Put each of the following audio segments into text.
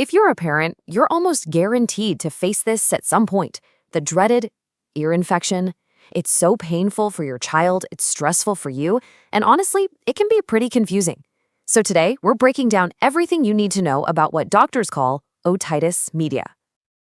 If you're a parent, you're almost guaranteed to face this at some point. The dreaded ear infection. It's so painful for your child, it's stressful for you, and honestly, it can be pretty confusing. So today, we're breaking down everything you need to know about what doctors call otitis media.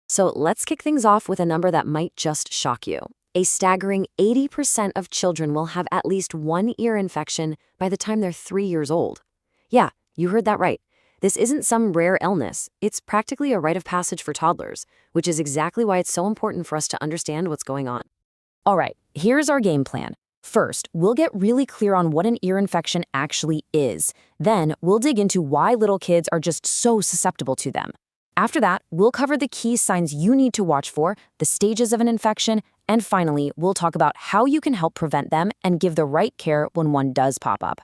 So let's kick things off with a number that might just shock you. A staggering 80% of children will have at least one ear infection by the time they're 3 years old. Yeah, you heard that right. This isn't some rare illness. It's practically a rite of passage for toddlers, which is exactly why it's so important for us to understand what's going on. All right, here's our game plan. First, we'll get really clear on what an ear infection actually is. Then, we'll dig into why little kids are just so susceptible to them. After that, we'll cover the key signs you need to watch for, the stages of an infection, and finally, we'll talk about how you can help prevent them and give the right care when one does pop up.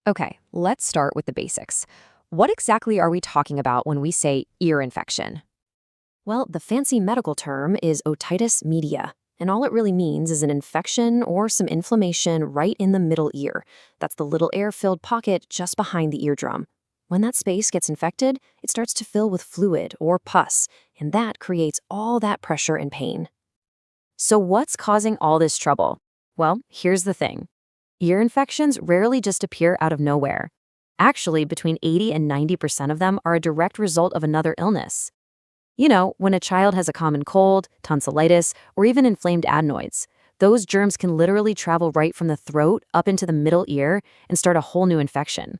Okay, let's start with the basics. What exactly are we talking about when we say ear infection? Well, the fancy medical term is otitis media, and all it really means is an infection or some inflammation right in the middle ear. That's the little air-filled pocket just behind the eardrum. When that space gets infected, it starts to fill with fluid or pus, and that creates all that pressure and pain. So what's causing all this trouble? Well, here's the thing. Ear infections rarely just appear out of nowhere. Actually, between 80 and 90% of them are a direct result of another illness. You know, when a child has a common cold, tonsillitis, or even inflamed adenoids, those germs can literally travel right from the throat up into the middle ear and start a whole new infection.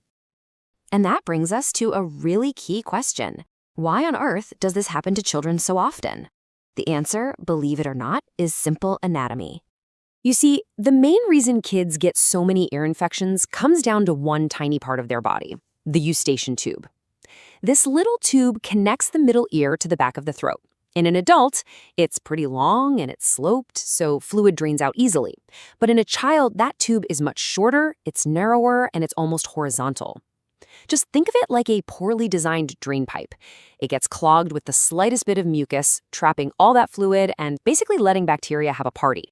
And that brings us to a really key question. Why on earth does this happen to children so often? The answer, believe it or not, is simple anatomy. You see, the main reason kids get so many ear infections comes down to one tiny part of their body, the eustachian tube. This little tube connects the middle ear to the back of the throat. In an adult, it's pretty long and it's sloped, so fluid drains out easily. But in a child, that tube is much shorter, it's narrower, and it's almost horizontal. Just think of it like a poorly designed drain pipe. It gets clogged with the slightest bit of mucus, trapping all that fluid and basically letting bacteria have a party.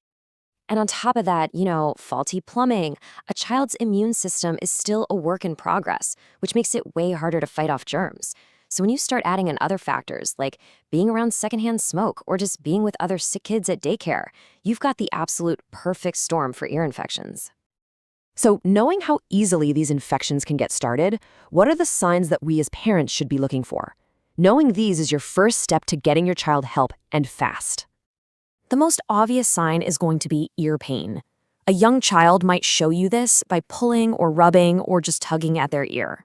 And on top of that, faulty plumbing. A child's immune system is still a work in progress, which makes it way harder to fight off germs. So when you start adding in other factors, like being around secondhand smoke or just being with other sick kids at daycare, you've got the absolute perfect storm for ear infections. So knowing how easily these infections can get started, what are the signs that we as parents should be looking for? Knowing these is your first step to getting your child help, and fast. The most obvious sign is going to be ear pain. A young child might show you this by pulling or rubbing or just tugging at their ear.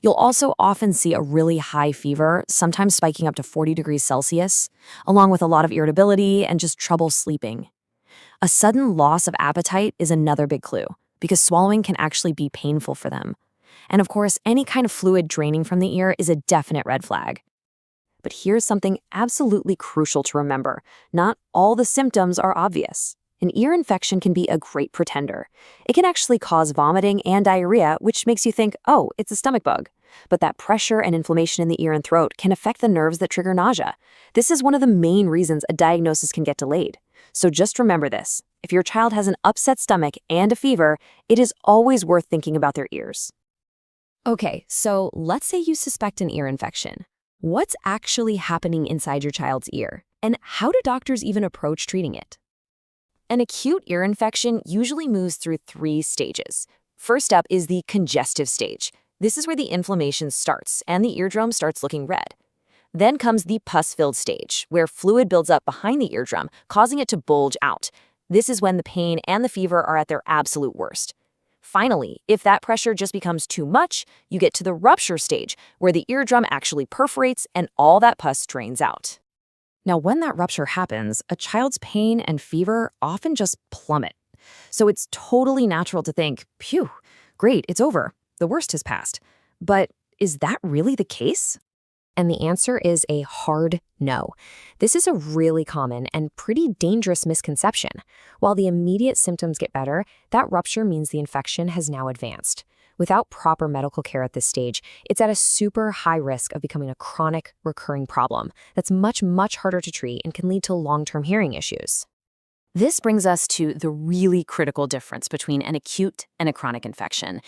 You'll also often see a really high fever, sometimes spiking up to 40 degrees Celsius, along with a lot of irritability and just trouble sleeping. A sudden loss of appetite is another big clue, because swallowing can actually be painful for them. And of course, any kind of fluid draining from the ear is a definite red flag. But here's something absolutely crucial to remember. Not all the symptoms are obvious. An ear infection can be a great pretender. It can actually cause vomiting and diarrhea, which makes you think, oh, it's a stomach bug. But that pressure and inflammation in the ear and throat can affect the nerves that trigger nausea. This is one of the main reasons a diagnosis can get delayed. So just remember this. If your child has an upset stomach and a fever, it is always worth thinking about their ears. Okay, so let's say you suspect an ear infection. What's actually happening inside your child's ear? And how do doctors even approach treating it? An acute ear infection usually moves through 3 stages. First up is the congestive stage. This is where the inflammation starts and the eardrum starts looking red. Then comes the pus-filled stage, where fluid builds up behind the eardrum, causing it to bulge out. This is when the pain and the fever are at their absolute worst. Finally, if that pressure just becomes too much, you get to the rupture stage, where the eardrum actually perforates and all that pus drains out. Now, when that rupture happens, a child's pain and fever often just plummet. So it's totally natural to think, phew, great, it's over. The worst has passed. But is that really the case? And the answer is a hard no. This is a really common and pretty dangerous misconception. While the immediate symptoms get better, that rupture means the infection has now advanced. Without proper medical care at this stage, it's at a super high risk of becoming a chronic, recurring problem that's much, much harder to treat and can lead to long-term hearing issues. This brings us to the really critical difference between an acute and a chronic infection.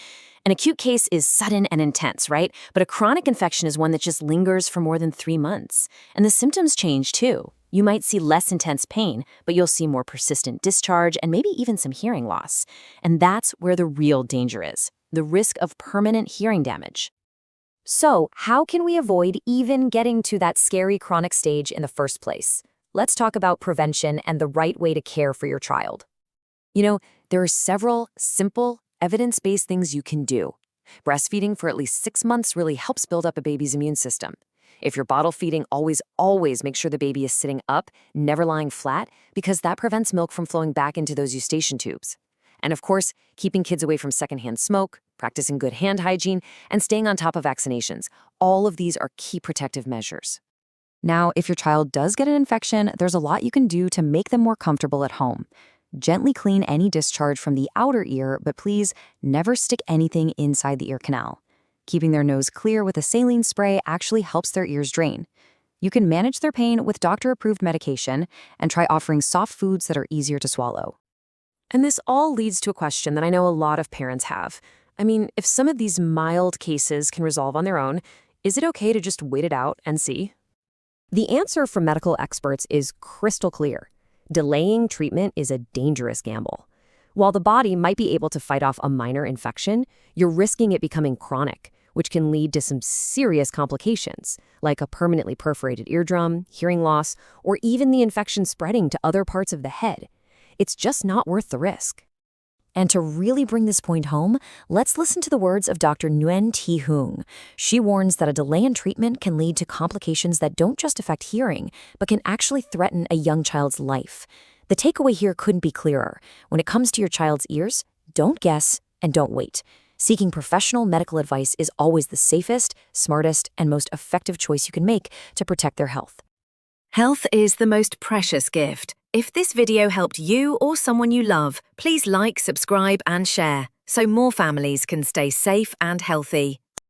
An acute case is sudden and intense, right? But a chronic infection is one that just lingers for more than 3 months. And the symptoms change too. You might see less intense pain, but you'll see more persistent discharge and maybe even some hearing loss. And that's where the real danger is, the risk of permanent hearing damage. So, how can we avoid even getting to that scary chronic stage in the first place? Let's talk about prevention and the right way to care for your child. There are several simple, evidence-based things you can do. Breastfeeding for at least 6 months really helps build up a baby's immune system. If you're bottle feeding, always make sure the baby is sitting up, never lying flat, because that prevents milk from flowing back into those eustachian tubes. And of course, keeping kids away from secondhand smoke, practicing good hand hygiene, and staying on top of vaccinations. All of these are key protective measures. Now, if your child does get an infection, there's a lot you can do to make them more comfortable at home. Gently clean any discharge from the outer ear, but please never stick anything inside the ear canal. Keeping their nose clear with a saline spray actually helps their ears drain. You can manage their pain with doctor-approved medication and try offering soft foods that are easier to swallow. And this all leads to a question that I know a lot of parents have. If some of these mild cases can resolve on their own, is it okay to just wait it out and see? The answer from medical experts is crystal clear. Delaying treatment is a dangerous gamble. While the body might be able to fight off a minor infection, you're risking it becoming chronic, which can lead to some serious complications, like a permanently perforated eardrum, hearing loss, or even the infection spreading to other parts of the head. It's just not worth the risk. And to really bring this point home, let's listen to the words of Dr. Nguyen Thi Huong. She warns that a delay in treatment can lead to complications that don't just affect hearing, but can actually threaten a young child's life. The takeaway here couldn't be clearer. When it comes to your child's ears, don't guess and don't wait. Seeking professional medical advice is always the safest, smartest, and most effective choice you can make to protect their health. Health is the most precious gift. If this video helped you or someone you love, please like, subscribe, and share so more families can stay safe and healthy.